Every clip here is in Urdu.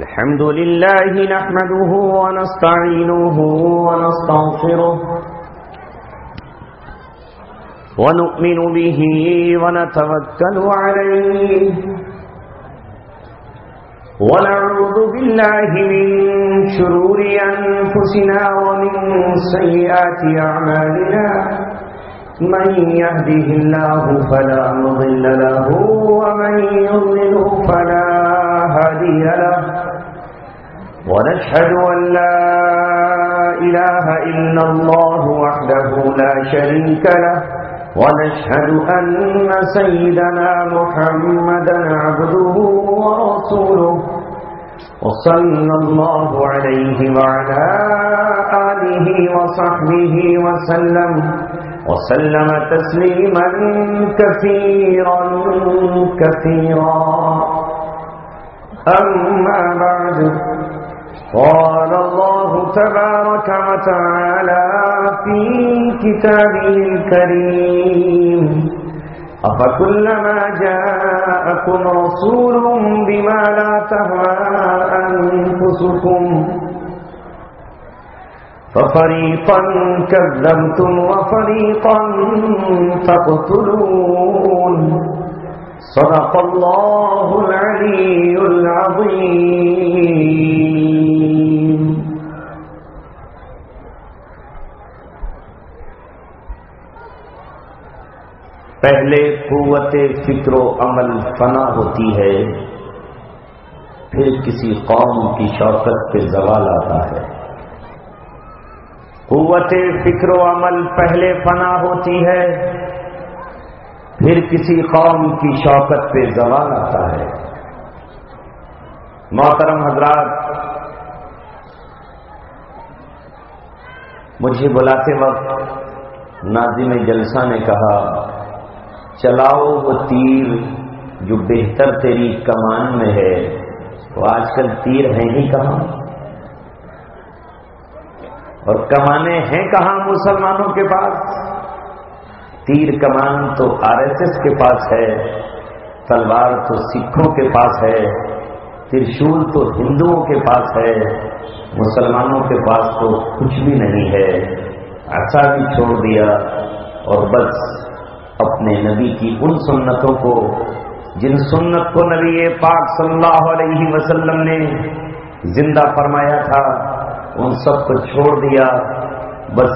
الحمد لله نحمده ونستعينه ونستغفره ونؤمن به ونتوكل عليه ونعوذ بالله من شرور أنفسنا ومن سيئات أعمالنا من يهده الله فلا مضل له ومن يضلله فلا هادي له ونشهد أن لا إله إلا الله وحده لا شريك له ونشهد أن سيدنا محمدا عبده ورسوله وصلى الله عليه وعلى آله وصحبه وسلم تسليما كثيرا أما بعد قال الله تبارك وتعالى في كتابه الكريم أفكلما جاءكم رسول بما لا تهوى أنفسكم ففريقا كذبتم وفريقا تقتلون صدق الله العلي العظيم. پہلے قوت فکر و عمل فنا ہوتی ہے، پھر کسی قوم کی شوکت پہ زوال آتا ہے. قوت فکر و عمل پہلے فنا ہوتی ہے، پھر کسی قوم کی شوکت پہ زوال آتا ہے. محترم حضرات، مجھے بلاتے وقت ناظم جلسہ نے کہا چلاؤ وہ تیر جو بہتر تیری کمان میں ہے. تو آج کل تیر ہیں ہی کہاں اور کمانے ہیں کہاں مسلمانوں کے پاس؟ تیر کمان تو RSS کے پاس ہے، تلوار تو سکھوں کے پاس ہے، ترشول تو ہندوؤں کے پاس ہے، مسلمانوں کے پاس تو کچھ بھی نہیں ہے. عصا بھی چھوڑ دیا اور بس اپنے نبی کی ان سنتوں کو، جن سنت کو نبی پاک صلی اللہ علیہ وسلم نے زندہ فرمایا تھا، ان سب کو چھوڑ دیا. بس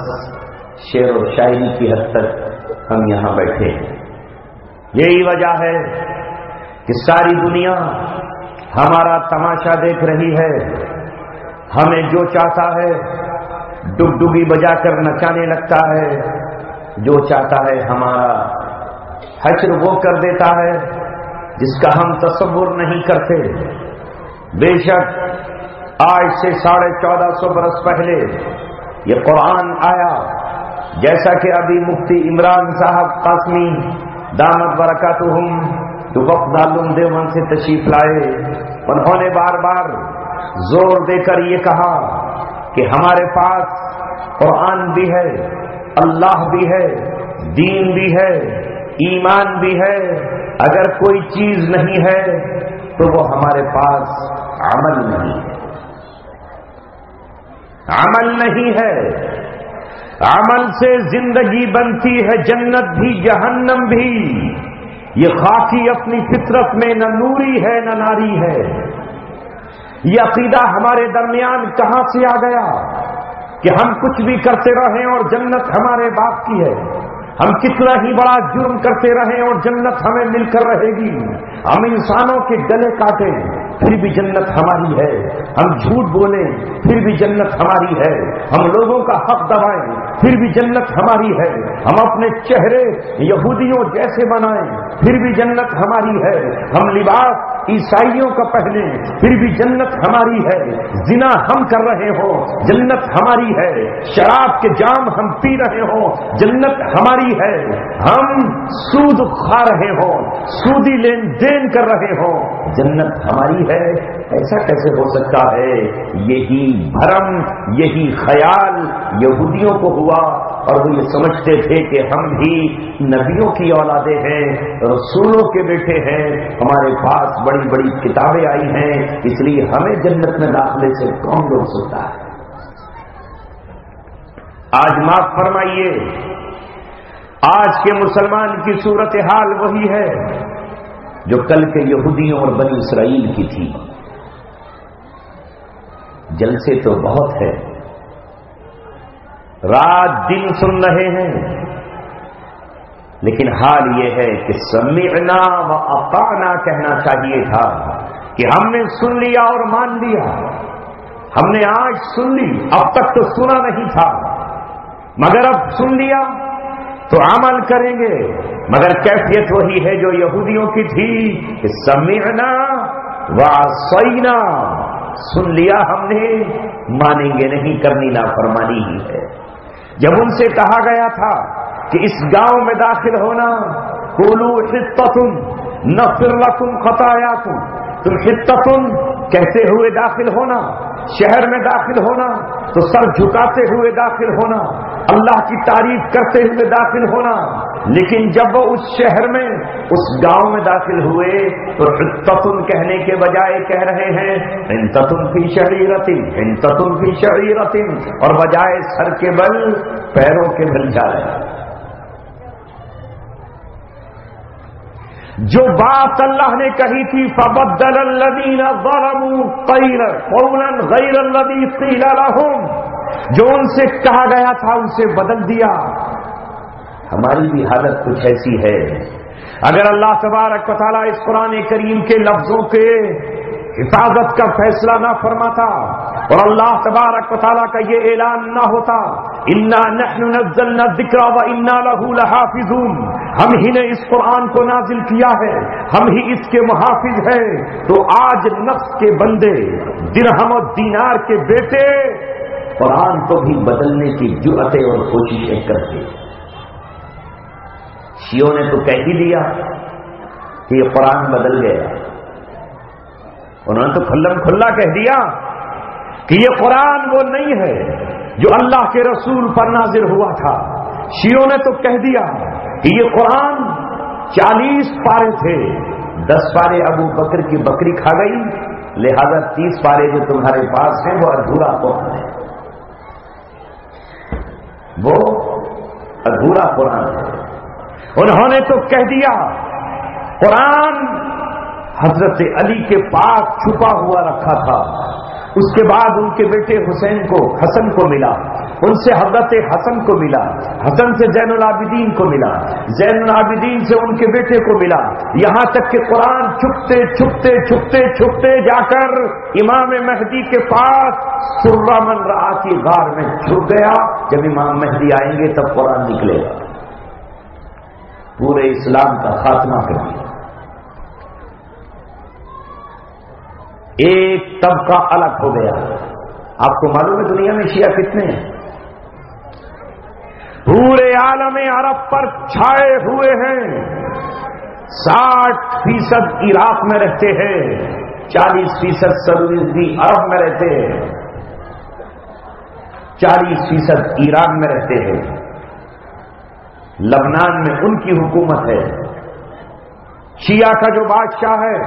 شعر و شاعری کی حد تک ہم یہاں بیٹھے ہیں. یہی وجہ ہے کہ ساری دنیا ہمارا تماشا دیکھ رہی ہے. ہمیں جو چاہتا ہے ڈگڈگی بجا کر نچانے لگتا ہے، جو چاہتا ہے ہمارا حشر وہ کر دیتا ہے جس کا ہم تصور نہیں کرتے. بے شک آج سے 1450 برس پہلے یہ قرآن آیا، جیسا کہ ابھی مفتی عمران صاحب قاسمی دامت برکاتہم جو وفد دارالعلوم دیوبند سے تشریف لائے، انہوں نے بار بار زور دے کر یہ کہا کہ ہمارے پاس قرآن بھی ہے، اللہ بھی ہے، دین بھی ہے، ایمان بھی ہے. اگر کوئی چیز نہیں ہے تو وہ ہمارے پاس عمل نہیں ہے. عمل نہیں ہے. عمل سے زندگی بنتی ہے، جنت بھی جہنم بھی. یہ خاکی اپنی فطرت میں نہ نوری ہے نہ ناری ہے. یہ عقیدہ ہمارے درمیان کہاں سے آ گیا کہ ہم کچھ بھی کرتے رہیں اور جنت ہمارے باپ کی ہے؟ ہم کتنا ہی بڑا جرم کرتے رہیں اور جنت ہمیں مل کر رہے گی. ہم انسانوں کے گلے کاٹیں پھر بھی جنت ہماری ہے. ہم جھوٹ بولیں پھر بھی جنت ہماری ہے. ہم لوگوں کا حق دبائیں پھر بھی جنت ہماری ہے. ہم اپنے چہرے یہودیوں جیسے بنائیں پھر بھی جنت ہماری ہے. ہم لباس عیسائیوں کا پہنے پھر بھی جنت ہماری ہے. زنا ہم کر رہے ہوں جنت ہماری ہے. شراب کے جام ہم پی رہے ہوں جنت ہماری ہے. ہم سود کھا رہے ہوں، سودی لین دین کر رہے ہوں، جنت ہماری ہے. ایسا کیسے ہو سکتا ہے؟ یہی بھرم، یہی خیال یہودیوں کو ہوا اور وہ یہ سمجھتے تھے کہ ہم بھی نبیوں کی اولادیں ہیں، رسولوں کے بیٹے ہیں، ہمارے پاس بڑی بڑی کتابیں آئی ہیں، اس لیے ہمیں جنت میں داخلے سے کون روک سکتا ہے۔ آج معاف فرمائیے، آج کے مسلمان کی صورتحال وہی ہے جو کل کے یہودیوں اور بنی اسرائیل کی تھی۔ جلسے تو بہت ہے، رات دن سن رہے ہیں، لیکن حال یہ ہے کہ سمعنا و اطعنا کہنا چاہیے تھا کہ ہم نے سن لیا اور مان لیا، ہم نے آج سن لی، اب تک تو سنا نہیں تھا، مگر اب سن لیا تو عمل کریں گے۔ مگر کیفیت وہی ہے جو یہودیوں کی تھی کہ سمعنا وعصینا، سن لیا ہم نے، مانیں گے نہیں، کرنی نافرمانی ہی ہے۔ جب ان سے کہا گیا تھا کہ اس گاؤں میں داخل ہونا، قولوا حطۃ نغفر لکم خطایاکم، تم حطۃ کہتے ہوئے داخل ہونا، شہر میں داخل ہونا تو سر جھکاتے ہوئے داخل ہونا، اللہ کی تعریف کرتے ہوئے داخل ہونا، لیکن جب وہ اس شہر میں، اس گاؤں میں داخل ہوئے تو حطۃ کہنے کے بجائے کہہ رہے ہیں حنطۃ فی شعیرۃ، حنطۃ فی شعیرۃ، اور بجائے سر کے بل پیروں کے بل جا رہے ہیں۔ جو بات اللہ نے کہی تھی فبدل الذین ظلموا قولا غیر الذی قیل لهم، جو ان سے کہا گیا تھا ان سے بدل دیا۔ ہماری بھی حالت کچھ ایسی ہے، اگر اللہ تبارک و تعالیٰ اس قرآن کریم کے لفظوں کے حفاظت کا فیصلہ نہ فرماتا اور اللہ تبارک و تعالیٰ کا یہ اعلان نہ ہوتا انا نحن نزلنا الذکر وانا له لحافظون، ہم ہی نے اس قرآن کو نازل کیا ہے، ہم ہی اس کے محافظ ہیں، تو آج نفس کے بندے، درہم و دینار کے بیٹے قرآن کو بھی بدلنے کی جرأتیں اور کوششیں کرتے۔ شیعوں نے تو کہہ ہی دیا کہ یہ قرآن بدل گیا، انہوں نے تو کھلم کھلا کہہ دیا کہ یہ قرآن وہ نہیں ہے جو اللہ کے رسول پر نازل ہوا تھا۔ شیعوں نے تو کہہ دیا کہ یہ قرآن 40 پارے تھے، 10 پارے ابو بکر کی بکری کھا گئی، لہذا 30 پارے جو تمہارے پاس ہیں وہ ادھورا قرآن ہے، وہ ادھورا قرآن ہے۔ انہوں نے تو کہہ دیا قرآن حضرت علی کے پاس چھپا ہوا رکھا تھا، اس کے بعد ان کے بیٹے حسن کو ملا، ان سے حضرت حسن کو ملا، حسن سے زین العابدین کو ملا، زین العابدین سے ان کے بیٹے کو ملا، یہاں تک کہ قرآن چھپتے چھپتے چھپتے چھپتے جا کر امام مہدی کے پاس سرہ من رعا کی غار میں چھپ گیا۔ جب امام مہدی آئیں گے تب قرآن نکلے گا، پورے اسلام کا خاتمہ کر دیا۔ ایک طبقہ الگ ہو گیا۔ آپ کو معلوم ہے دنیا میں شیعہ کتنے ہیں؟ پورے عالم عرب پر چھائے ہوئے ہیں، 60% عراق میں رہتے ہیں، 40% سعودی عرب میں رہتے ہیں، 40% ایران میں رہتے ہیں، لبنان میں ان کی حکومت ہے، شیعہ کا جو بادشاہ ہے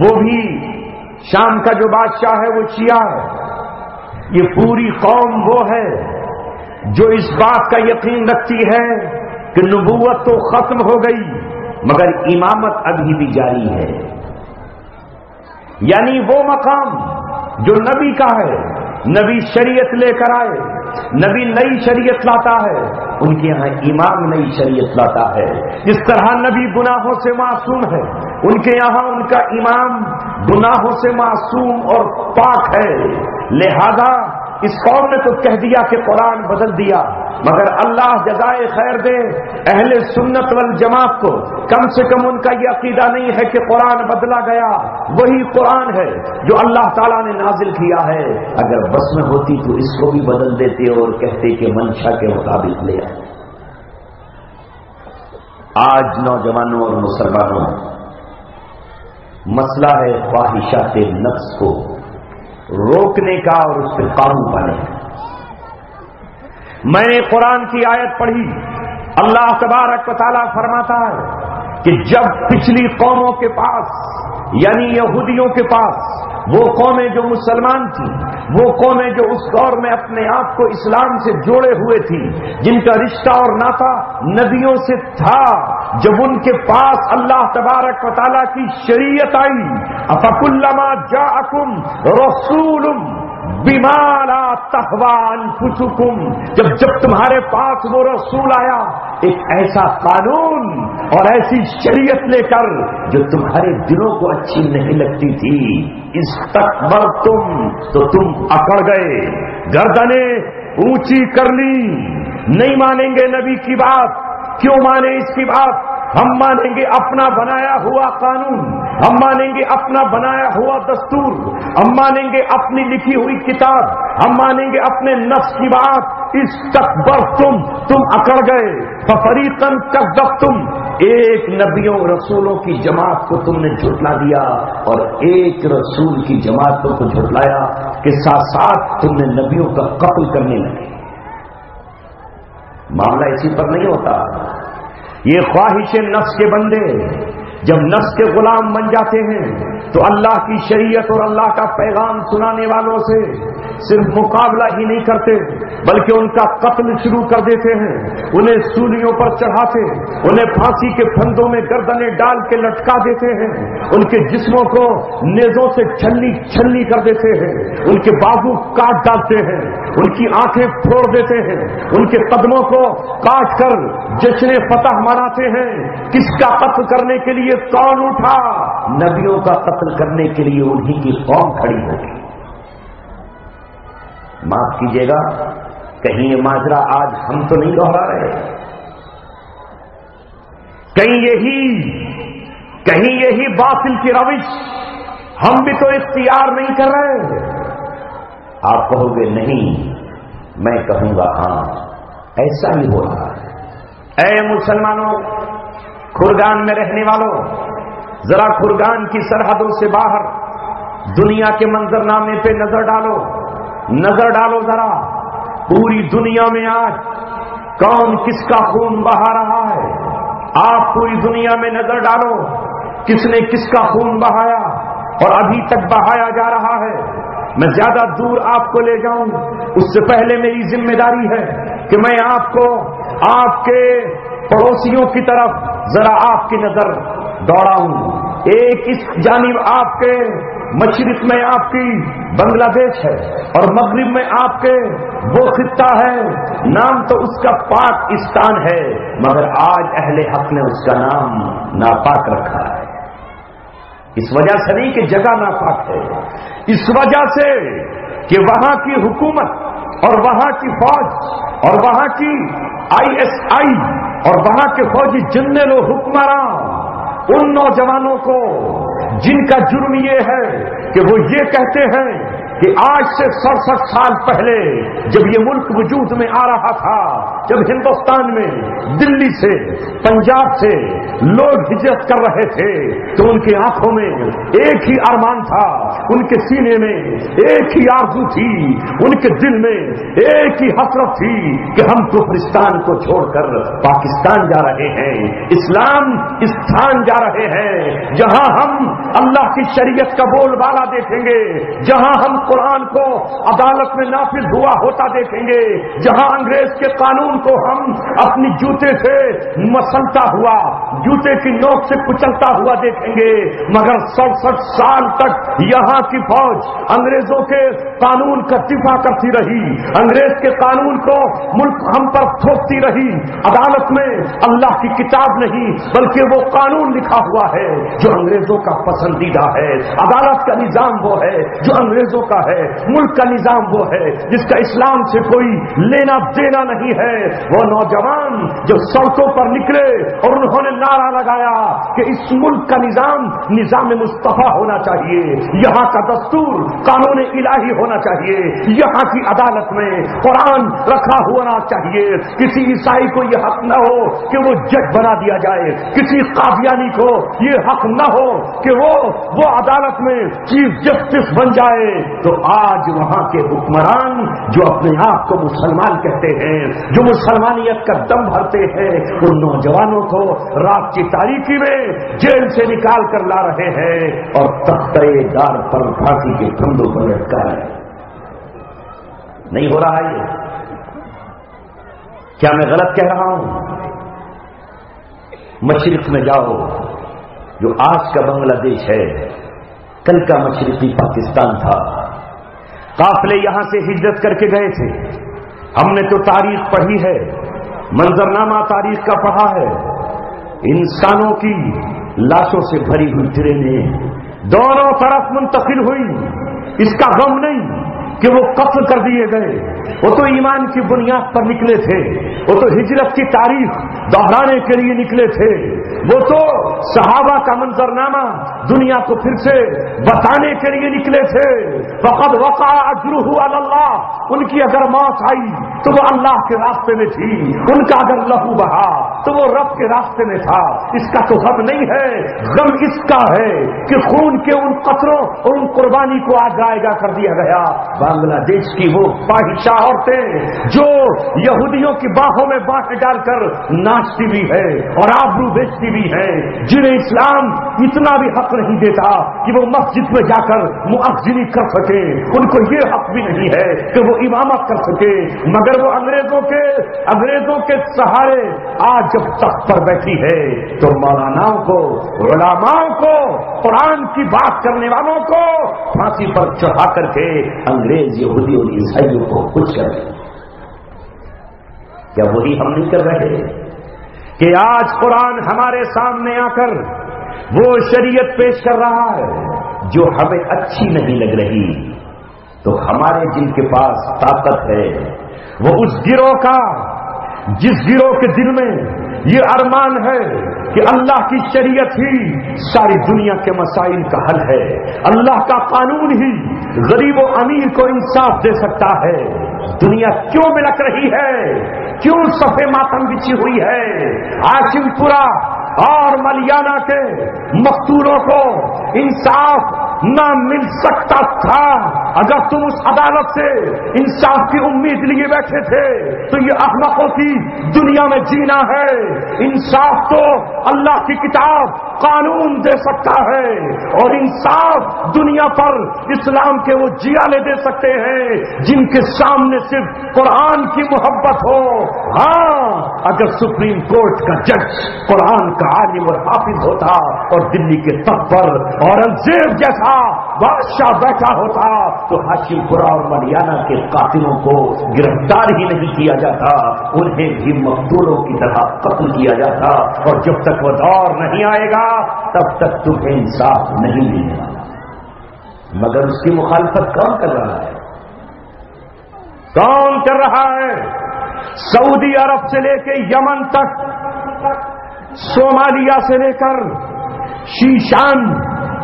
وہ بھی، شام کا جو بادشاہ ہے وہ شیعہ ہے۔ یہ پوری قوم وہ ہے جو اس بات کا یقین رکھتی ہے کہ نبوت تو ختم ہو گئی مگر امامت ابھی بھی جاری ہے، یعنی وہ مقام جو نبی کا ہے، نبی شریعت لے کر آئے، نبی نئی شریعت لاتا ہے، ان کے ہاں امام نئی شریعت لاتا ہے۔ جس طرح نبی گناہوں سے معصوم ہے، ان کے یہاں ان کا امام گناہوں سے معصوم اور پاک ہے۔ لہذا اس قوم نے تو کہہ دیا کہ قرآن بدل دیا، مگر اللہ جزائے خیر دے اہل سنت والجماعت کو، کم سے کم ان کا یہ عقیدہ نہیں ہے کہ قرآن بدلا گیا، وہی قرآن ہے جو اللہ تعالیٰ نے نازل کیا ہے۔ اگر بس میں ہوتی تو اس کو بھی بدل دیتے اور کہتے کہ منشا کے مطابق لے آئے۔ آج نوجوانوں اور مسلمانوں مسئلہ ہے خواہشات نفس کو روکنے کا اور اس پہ قابو پانے کا۔ میں نے قرآن کی آیت پڑھی، اللہ تبارک و تعالیٰ فرماتا ہے کہ جب پچھلی قوموں کے پاس یعنی یہودیوں کے پاس وہ قومیں جو مسلمان تھیں، وہ قومیں جو اس دور میں اپنے آپ کو اسلام سے جوڑے ہوئے تھی، جن کا رشتہ اور ناطہ نبیوں سے تھا، جب ان کے پاس اللہ تبارک و تعالیٰ کی شریعت آئی، افکلما جاءکم رسول بما لا تہوی انفسکم، جب تمہارے پاس وہ رسول آیا ایک ایسا قانون اور ایسی شریعت لے کر جو تمہارے دلوں کو اچھی نہیں لگتی تھی، استکبرتم تو تم اکڑ گئے، گردنیں اونچی کر لی، نہیں مانیں گے نبی کی بات۔ کیوں مانیں اس کی بات؟ ہم مانیں گے اپنا بنایا ہوا قانون، ہم مانیں گے اپنا بنایا ہوا دستور، ہم مانیں گے اپنی لکھی ہوئی کتاب، ہم مانیں گے اپنے نفس کی بات۔ استکبرتم تم اکڑ گئے، ففریقا کذبتم ایک نبیوں رسولوں کی جماعت کو تم نے جھٹلا دیا اور ایک رسول کی جماعتوں کو جھٹلایا کہ ساتھ ساتھ تم نے نبیوں کا قتل کرنے لگے۔ معاملہ اسی پر نہیں ہوتا، یہ خواہش نفس کے بندے جب نفس کے غلام بن جاتے ہیں تو اللہ کی شریعت اور اللہ کا پیغام سنانے والوں سے صرف مقابلہ ہی نہیں کرتے بلکہ ان کا قتل شروع کر دیتے ہیں، انہیں سولیوں پر چڑھاتے، انہیں پھانسی کے پھندوں میں گردنیں ڈال کے لٹکا دیتے ہیں، ان کے جسموں کو نیزوں سے چھلنی چھلنی کر دیتے ہیں، ان کے بازو کاٹ ڈالتے ہیں، ان کی آنکھیں پھوڑ دیتے ہیں، ان کے قدموں کو کاٹ کر جشن فتح مناتے ہیں۔ کس کا قتل کرنے کے لیے کون اٹھا؟ نبیوں کا قتل کرنے کے لیے انہی کی قوم کھڑی ہوگی۔ معاف کیجیے گا، کہیں یہ ماجرا آج ہم تو نہیں دوہرا رہے، کہیں یہی باطل کی روش ہم بھی تو اختیار نہیں کر رہے۔ آپ کہو گے نہیں، میں کہوں گا ہاں، ایسا ہی ہو رہا ہے۔ اے مسلمانوں، کھرگان میں رہنے والوں، ذرا کھرگان کی سرحدوں سے باہر دنیا کے منظرنامے پہ نظر ڈالو ذرا، پوری دنیا میں آج کون کس کا خون بہا رہا ہے؟ آپ پوری دنیا میں نظر ڈالو، کس نے کس کا خون بہایا اور ابھی تک بہایا جا رہا ہے۔ میں زیادہ دور آپ کو لے جاؤں اس سے پہلے میری ذمہ داری ہے کہ میں آپ کو آپ کے پڑوسیوں کی طرف ذرا آپ کی نظر دوڑاؤں۔ ایک اس جانب آپ کے مشرق میں آپ کی بنگلہ دیش ہے اور مغرب میں آپ کے وہ خطہ ہے، نام تو اس کا پاکستان ہے، مگر آج اہل حق نے اس کا نام ناپاک رکھا ہے۔ اس وجہ سے نہیں کہ جگہ ناپاک ہے، اس وجہ سے کہ وہاں کی حکومت اور وہاں کی فوج اور وہاں کی ISI اور وہاں کے فوجی جنرل و حکمراں ان نوجوانوں کو جن کا جرم یہ ہے کہ وہ یہ کہتے ہیں کہ آج سے 67 سال پہلے جب یہ ملک وجود میں آ رہا تھا، جب ہندوستان میں دلی سے پنجاب سے لوگ ہجرت کر رہے تھے تو ان کی آنکھوں میں ایک ہی ارمان تھا، ان کے سینے میں ایک ہی آرزو تھی، ان کے دل میں ایک ہی حسرت تھی کہ ہم کفرستان کو چھوڑ کر پاکستان جا رہے ہیں، اسلام استھان جا رہے ہیں جہاں ہم اللہ کی شریعت کا بول بالا دیکھیں گے، جہاں ہم قرآن کو عدالت میں نافذ ہوا ہوتا دیکھیں گے، جہاں انگریز کے قانون کو ہم اپنی جوتے سے مسلتا ہوا، جوتے کی نوک سے کچلتا ہوا دیکھیں گے۔ مگر 67 سال تک یہاں کی فوج انگریزوں کے قانون کا دفاع کرتی رہی، انگریز کے قانون کو ملک ہم پر تھوپتی رہی۔ عدالت میں اللہ کی کتاب نہیں بلکہ وہ قانون لکھا ہوا ہے جو انگریزوں کا پسندیدہ ہے، عدالت کا نظام وہ ہے جو انگریزوں کا ہے، ملک کا نظام وہ ہے جس کا اسلام سے کوئی لینا دینا نہیں ہے۔ وہ نوجوان جو سڑکوں پر نکلے اور انہوں نے نعرہ لگایا کہ اس ملک کا نظام مصطفیٰ ہونا چاہیے، یہاں کا دستور قانون الہی ہونا چاہیے، یہاں کی عدالت میں قرآن رکھا ہونا چاہیے، کسی عیسائی کو یہ حق نہ ہو کہ وہ جج بنا دیا جائے، کسی قادیانی کو یہ حق نہ ہو کہ وہ عدالت میں چیف جسٹس بن جائے۔ تو آج وہاں کے حکمران جو اپنے آپ کو مسلمان کہتے ہیں، جو مسلمانیت کا دم بھرتے ہیں، ان نوجوانوں کو رات کی تاریکی میں جیل سے نکال کر لا رہے ہیں اور تختہ دار پر پھانسی کے پھندوں پر لٹکا رہے ہیں۔ نہیں ہو رہا یہ؟ کیا میں غلط کہہ رہا ہوں؟ مشرق میں جاؤ، جو آج کا بنگلہ دیش ہے، کل کا مشرقی پاکستان تھا، قافلے یہاں سے ہجرت کر کے گئے تھے۔ ہم نے تو تاریخ پڑھی ہے، منظرنامہ تاریخ کا پڑھا ہے، انسانوں کی لاشوں سے بھری ہوئی ٹرینیں دونوں طرف منتقل ہوئی، اس کا غم نہیں کہ وہ قتل کر دیے گئے، وہ تو ایمان کی بنیاد پر نکلے تھے، وہ تو ہجرت کی تاریخ دہرانے کے لیے نکلے تھے، وہ تو صحابہ کا منظرنامہ دنیا کو پھر سے بتانے کے لیے نکلے تھے۔ فقد وقع اجرہ علی اللہ، ان کی اگر موت آئی تو وہ اللہ کے راستے میں تھی، ان کا اگر لہو بہا تو وہ رب کے راستے میں تھا۔ اس کا تو غم نہیں ہے، غم اس کا ہے کہ خون کے ان قطروں اور ان قربانی کو آج جائزہ کر دیا گیا۔ بنگلہ دیش کی وہ فاحشہ عورتیں جو یہودیوں کی باہوں میں بانٹیں ڈال کر ناچتی بھی ہے اور آبرو بیچتی بھی ہے، جنہیں اسلام اتنا بھی حق نہیں دیتا کہ وہ مسجد میں جا کر مؤذنی کر سکے، ان کو یہ حق بھی نہیں ہے کہ وہ امامت کر سکے، مگر وہ انگریزوں کے سہارے آج جب تخت پر بیٹھی ہے تو مولاناؤں کو، علماؤں کو، قرآن کی بات کرنے والوں کو پھانسی پر چڑھا کر کے انگریز یہودی اور عیسائیوں کو کچھ کر رہے۔ کیا وہی ہم نہیں کر رہے کہ آج قرآن ہمارے سامنے آ کر وہ شریعت پیش کر رہا ہے جو ہمیں اچھی نہیں لگ رہی، تو ہمارے جن کے پاس طاقت ہے وہ اس گروہ کا، جس گروہ کے دل میں یہ ارمان ہے کہ اللہ کی شریعت ہی ساری دنیا کے مسائل کا حل ہے، اللہ کا قانون ہی غریب و امیر کو انصاف دے سکتا ہے، دنیا کیوں بلک رہی ہے، کیوں صفے ماتم بچھی ہوئی ہے؟ ہاشم پورہ اور ملیانہ کے مقتولوں کو انصاف نہ مل سکتا تھا اگر تم اس عدالت سے انصاف کی امید لیے بیٹھے تھے تو یہ احمقوں کی دنیا میں جینا ہے۔ انصاف تو اللہ کی کتاب قانون دے سکتا ہے، اور انصاف دنیا پر اسلام کے وہ جیالے دے سکتے ہیں جن کے سامنے صرف قرآن کی محبت ہو۔ ہاں، اگر سپریم کورٹ کا جج قرآن کا عالم اور حافظ ہوتا اور دلی کے تخت پر اورنگزیب جیسا بادشاہ بیٹھا ہوتا تو ہاشم پورہ اور ملیانہ کے قاتلوں کو گرفتار ہی نہیں کیا جاتا، انہیں بھی مقتولوں کی طرح قتل کیا جاتا، اور جب تک وہ دور نہیں آئے گا تب تک تمہیں انصاف نہیں ملے گا۔ مگر اس کی مخالفت کون کر رہا ہے؟ کون کر رہا ہے؟ سعودی عرب سے لے کے یمن تک، صومالیہ سے لے کر شیشان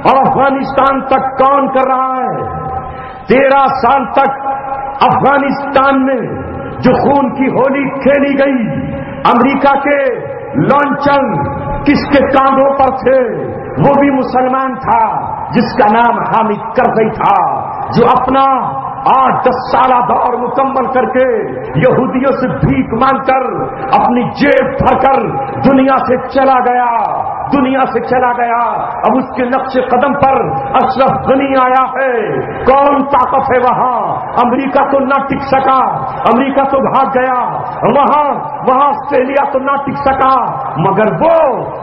اور افغانستان تک کون کر رہا ہے؟ 13 سال تک افغانستان میں جو خون کی ہولی کھیلی گئی، امریکہ کے لانچر کس کے کاندھوں پر تھے؟ وہ بھی مسلمان تھا جس کا نام حامد کرزئی تھا، جو اپنا 8-10 سالہ دور مکمل کر کے یہودیوں سے بھیک مانگ کر اپنی جیب بھر کر دنیا سے چلا گیا۔ اب اس کے نقش قدم پر اشرف غنی آیا ہے۔ کون طاقت ہے وہاں؟ امریکہ تو نہ ٹک سکا، امریکہ تو بھاگ گیا، وہاں آسٹریلیا تو نہ ٹک سکا، مگر وہ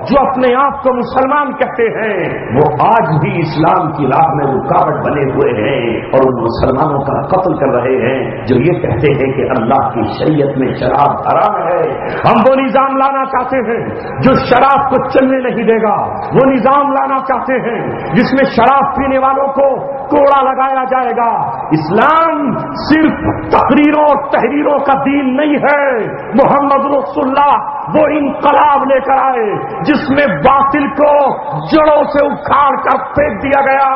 جو اپنے آپ کو مسلمان کہتے ہیں وہ آج بھی اسلام کی راہ میں رکاوٹ بنے ہوئے ہیں اور ان مسلمانوں کا قتل کر رہے ہیں جو یہ کہتے ہیں کہ اللہ کی شریعت میں شراب حرام ہے۔ ہم وہ نظام لانا چاہتے ہیں جو شراب کو چلنے نہیں دے گا، وہ نظام لانا چاہتے ہیں جس میں شراب پینے والوں کو کوڑا لگایا جائے گا، اسلام صرف تقریروں اور تحریروں کا دین نہیں ہے. محمد رسول اللہ وہ انقلاب لے کر آئے جس میں باطل کو جڑوں سے اکھاڑ کر پھینک دیا گیا.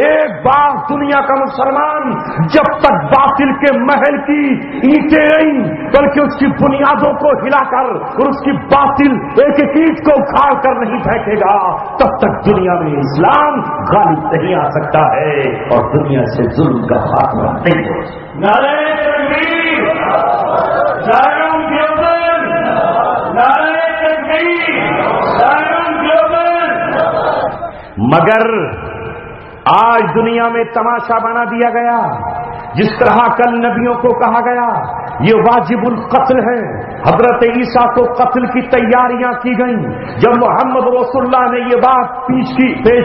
ایک بار دنیا کا مسلمان جب تک باطل کے محل کی اینٹیں نہیں بلکہ اس کی بنیادوں کو ہلا کر اور اس کی باطل ایک ایک اینٹ کو اکھاڑ کر نہیں پھینکے گا تب تک دنیا میں اسلام غالب نہیں آ سکتا ہے اور دنیا سے ظلم کا خاتمہ نہیں ہو سکتا. نعرہ تکبیر، نعرہ گلوبل، نعرہ تکبیر، نعرہ گلوبل. مگر آج دنیا میں تماشا بنا دیا گیا. جس طرح کل نبیوں کو کہا گیا یہ واجب القتل ہے، حضرت عیسیٰ کو قتل کی تیاریاں کی گئیں. جب محمد رسول اللہ نے یہ بات پیش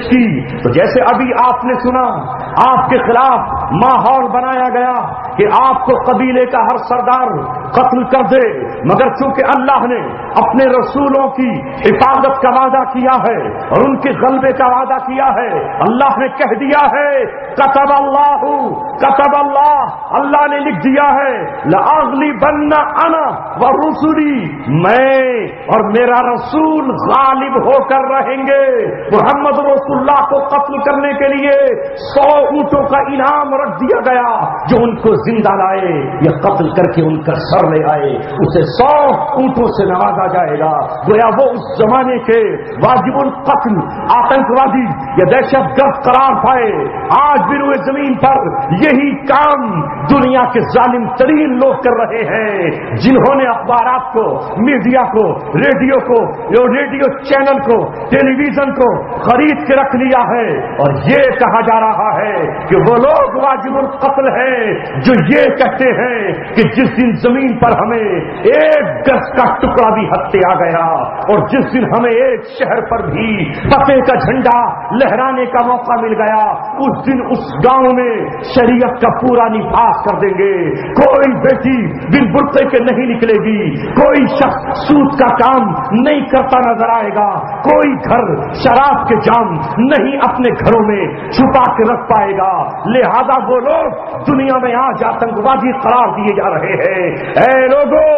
کی تو جیسے ابھی آپ نے سنا آپ کے خلاف ماحول بنایا گیا کہ آپ کو قبیلے کا ہر سردار قتل کر دے. مگر چونکہ اللہ نے اپنے رسولوں کی حفاظت کا وعدہ کیا ہے اور ان کے غلبے کا وعدہ کیا ہے، اللہ نے کہہ دیا ہے کتب اللہ، اللہ نے لکھ دیا ہے لأغلبن انا ورسلی، میں اور میرا رسول غالب ہو کر رہیں گے. محمد رسول اللہ کو قتل کرنے کے لیے 100 اونٹوں کا انعام رکھ دیا گیا. جو ان کو زندہ لائے یا قتل کر کے ان کا سر لے آئے اسے 100 اونٹوں سے نوازا جائے گا. گویا وہ اس زمانے کے واجب القتل آتنکوادی یا دہشت گرد قرار پائے. آج بھی روئے زمین پر یہی کام دنیا کے ظالم ترین لوگ کر رہے ہیں جنہوں نے اخبارات کو، میڈیا کو، ریڈیو چینل کو، ٹیلی ویژن کو خرید کے رکھ لیا ہے اور یہ کہا جا رہا ہے کہ وہ لوگ واجب القتل ہیں جو یہ کہتے ہیں کہ جس دن زمین پر ہمیں ایک گز کا ٹکڑا بھی ہتھے آ گیا اور جس دن ہمیں ایک شہر پر بھی فتح کا جھنڈا لہرانے کا موقع مل گیا اس دن اس گاؤں میں شریعت کا پورا نفاذ کر دیں گے. کوئی بیٹی بن برقعے کے نہیں نکلے گی، کوئی شخص سود کا کام نہیں کرتا نظر آئے گا، کوئی گھر شراب کے جام نہیں اپنے گھروں میں چھپا کے رکھ پائے گا. لہذا وہ لوگ دنیا میں آج آتنکوادی قرار دیے جا رہے ہیں. اے لوگوں،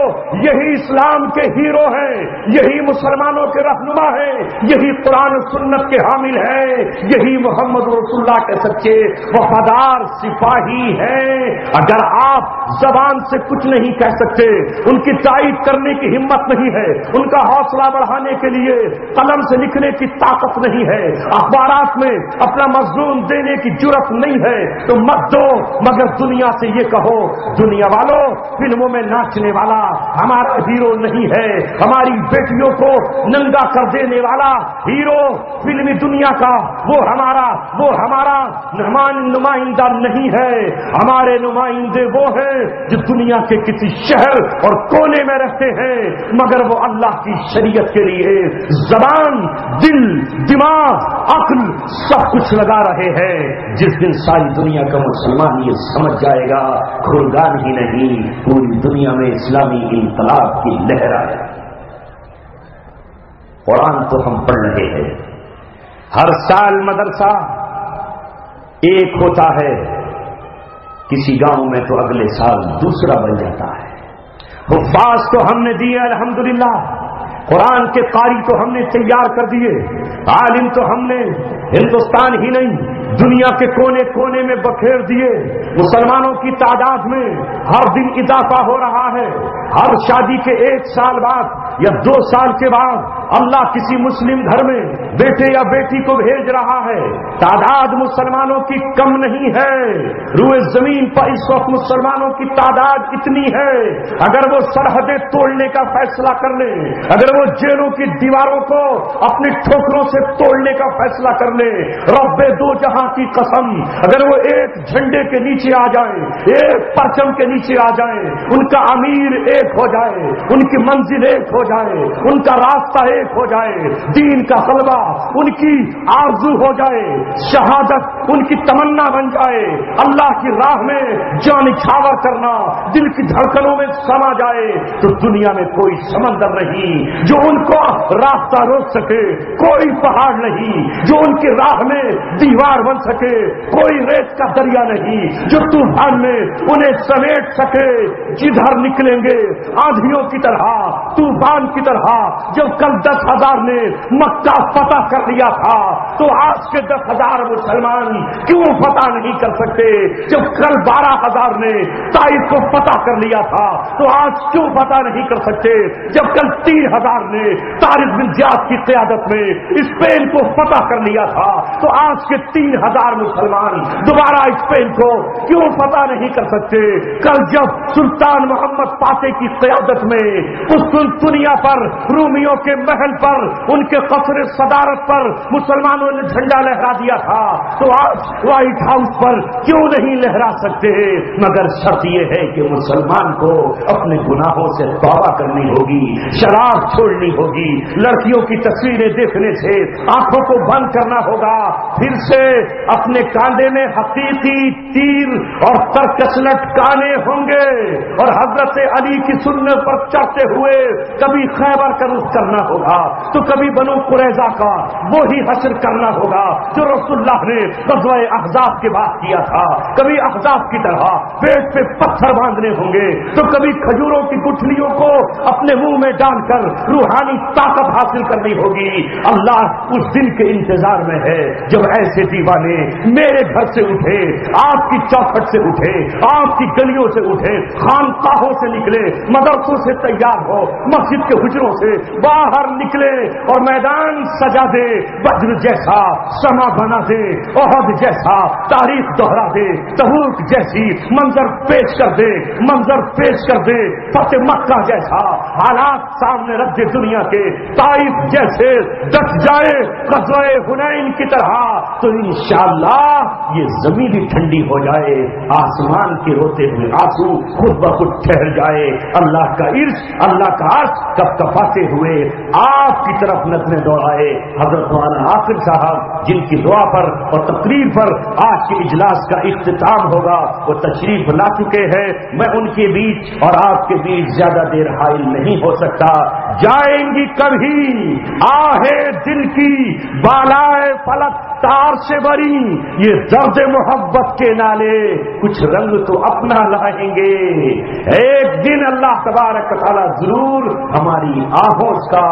یہی اسلام کے ہیرو ہیں، یہی مسلمانوں کے رہنما ہیں، یہی قرآن و سنت کے حامل ہیں، یہی محمد رسول اللہ کے سچے وفادار سپاہی ہیں. اگر آپ زبان سے کچھ نہیں کہہ سکتے، ان کی تائید کرنے کی ہمت نہیں ہے، ان کا حوصلہ بڑھانے کے لیے قلم سے لکھنے کی طاقت نہیں ہے، اخبارات میں اپنا مضمون دینے کی جرت نہیں ہے تو مت دو. مگر دنیا سے یہ کہو دنیا والوں فلموں میں ناچنے والا ہمارا ہیرو نہیں ہے، ہماری بیٹیوں کو ننگا کر دینے والا ہیرو فلمی دنیا کا وہ ہمارا نمائندہ نہیں ہے. ہمارے نمائندے وہ ہیں جو دنیا کے کسی شہر اور کونے میں رہتے ہیں مگر وہ اللہ کی شریعت کے لیے زبان، دل، دماغ، عقل سب کچھ لگا رہے ہیں. جس دن ساری دنیا کا مسلمان یہ سمجھ جائے گا خرگان ہی نہیں پوری دنیا میں اسلامی انقلاب کی لہر آئے. قرآن تو ہم پڑھ رہے ہیں، ہر سال مدرسہ ایک ہوتا ہے، کسی گاؤں میں تو اگلے سال دوسرا بن جاتا ہے. حفاظ تو ہم نے دیے الحمدللہ، قرآن کے قاری تو ہم نے تیار کر دیے، عالم تو ہم نے ہندوستان ہی نہیں دنیا کے کونے کونے میں بکھیر دیے. مسلمانوں کی تعداد میں ہر دن اضافہ ہو رہا ہے. ہر شادی کے 1 سال بعد یا 2 سال کے بعد اللہ کسی مسلم گھر میں بیٹے یا بیٹی کو بھیج رہا ہے. تعداد مسلمانوں کی کم نہیں ہے. روئے زمین پر اس وقت مسلمانوں کی تعداد اتنی ہے اگر وہ سرحدیں توڑنے کا فیصلہ کر لیں، اگر وہ جیلوں کی دیواروں کو اپنی ٹھوکروں سے توڑنے کا فیصلہ کر لیں، رب دو جہاں کی قسم اگر وہ ایک جھنڈے کے نیچے آ جائیں، ایک پرچم کے نیچے آ جائیں، ان کا امیر ایک ہو جائے، ان کی منزل ایک ہو جائے، ان کا راستہ ایک ہو جائے، دین کا غلبہ ان کی آرزو ہو جائے، شہادت ان کی تمنا بن جائے، اللہ کی راہ میں جان نچھاور کرنا دل کی دھڑکنوں میں سما جائے، تو دنیا میں کوئی سمندر نہیں جو ان کو راستہ روک سکے، کوئی پہاڑ نہیں جو ان کی راہ میں دیوار بن سکے، کوئی ریت کا دریا نہیں جو طوفان میں انہیں سمیٹ سکے۔ جدھر نکلیں گے آندھیوں کی طرح، طوفان کی طرح۔ جب کل 10,000 نے مکہ فتح کر لیا تھا تو آج کے 10,000 مسلمان کیوں فتح نہیں کر سکتے؟ جب کل 12,000 نے طائف کو فتح کر لیا تھا تو آج کیوں فتح نہیں کر سکتے؟ جب کل 3,000 نے طارق بن زیاد کی قیادت میں اسپین کو فتح کر لیا تھا تو آج کے 3,000 مسلمان دوبارہ اسپین کو کیوں فتح نہیں کر سکتے؟ کل جب سلطان محمد فاتح کی قیادت میں قسطنطنیہ پر، رومیوں کے محل پر، ان کے قصر صدارت پر مسلمانوں نے جھنڈا لہرا دیا تھا تو آج وائٹ ہاؤس پر کیوں نہیں لہرا سکتے؟ مگر شرط یہ ہے کہ مسلمان کو اپنے گناہوں سے توبہ کرنی ہوگی، شراب چھوڑنی ہوگی، لڑکیوں کی تصویریں دیکھنے سے آنکھوں کو بند کرنا ہوگا، پھر سے اپنے کاندھے میں حقیقی تیر اور ترکش لٹکانے ہوں گے، اور حضرت علی کی سنت پر چڑھتے ہوئے کبھی خیبر کا رخ کرنا ہوگا تو کبھی بنو قریظہ کا وہی حشر کرنا ہوگا جو رسول اللہ نے غزوہ احزاب کے بعد کیا تھا، کبھی احزاب کی طرح پیٹ پہ پتھر باندھنے ہوں گے تو کبھی کھجوروں کی گٹھلیوں کو اپنے منہ میں ڈال کر روحانی طاقت حاصل کرنی ہوگی۔ اللہ اس دن کے انتظار میں ہے جب ایسے دیوانے میرے گھر سے اٹھے، آپ کی چوکھٹ سے اٹھے، آپ کی گلیوں سے اٹھے، خانقاہوں سے نکلے، مدرسوں سے تیار ہو، مسجد کے حجروں سے باہر نکلے اور میدان سجا دے، بدر جیسا سما بنا دے، احد جیسا تاریخ دوہرا دے، تبوک جیسی منظر پیش کر دے، منظر پیش کر دے، فتح مکہ جیسا حالات سامنے رکھ دے دنیا کے، طائف جیسے ڈٹ جائے غزوہ حنین کی طرح، تو انشاءاللہ یہ زمین بھی ٹھنڈی ہو جائے، آسمان کے روتے ہوئے آنسو خود بخود ٹھہر جائے، اللہ کا عرش، اللہ کا عرش کب کپاتے ہوئے آپ کی طرف نظریں دوڑائے۔ حضرت مولانا آصف صاحب جن کی دعا پر اور تقریر پر آج کے اجلاس کا اختتام ہوگا وہ تشریف لا چکے ہیں، میں ان کے بیچ اور آپ کے بیچ زیادہ دیر حائل نہیں ہو سکتا۔ جائیں گی کبھی آہے دل کی بالائے فلک تار سے بری، یہ درد محبت کے نالے کچھ رنگ تو اپنا لائیں گے، ایک دن اللہ تبارک تعالیٰ ضرور ہماری آہوں کا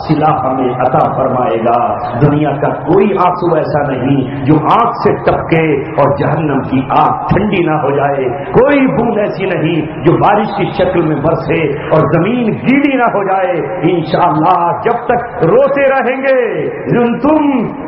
صلہ ہمیں عطا فرمائے گا۔ دنیا کا کوئی آنسو ایسا نہیں جو آنکھ سے ٹپکے اور جہنم کی آگ ٹھنڈی نہ ہو جائے، کوئی بوند ایسی نہیں جو بارش کی شکل میں برسے اور زمین گیلی نہ ہو جائے۔ انشاءاللہ جب تک روتے رہیں گے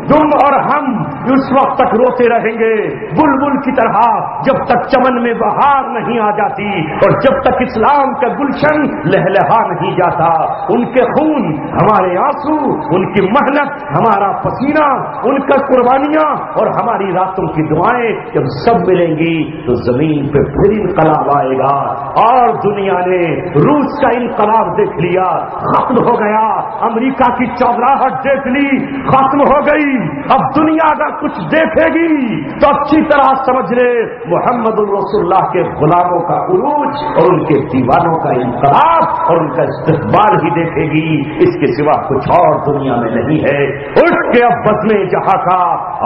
تم اور ہم اس وقت تک روتے رہیں گے، بلبل کی طرح جب تک چمن میں بہار نہیں آ جاتی اور جب تک اسلام کا گلشن لہلہا نہیں جاتا۔ ان کے خون ہمارے آنسو، ان کی محنت ہمارا پسینہ، ان کا قربانیاں اور ہماری راتوں کی دعائیں جب سب ملیں گی تو زمین پہ پھر انقلاب آئے گا۔ اور دنیا نے روس کا انقلاب دیکھ لیا، ختم ہو گیا، امریکہ کی چودراہٹ دیکھ لی، ختم ہو گئی۔ اب دنیا اگر کچھ دیکھے گی تو اچھی طرح سمجھ لے محمد رسول اللہ کے غلاموں کا عروج اور ان کے دیوانوں کا انقلاب اور ان کا استقبال ہی دیکھے گی، اس کے سوا کچھ اور دنیا میں نہیں ہے۔ اٹھ کے اب بدلے جہاں کا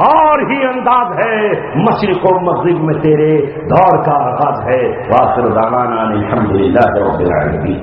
اور ہی انداز ہے، مشرق و مغرب میں تیرے دور کا آغاز ہے۔ وآخر دعوانا الحمدللہ رب العالمین۔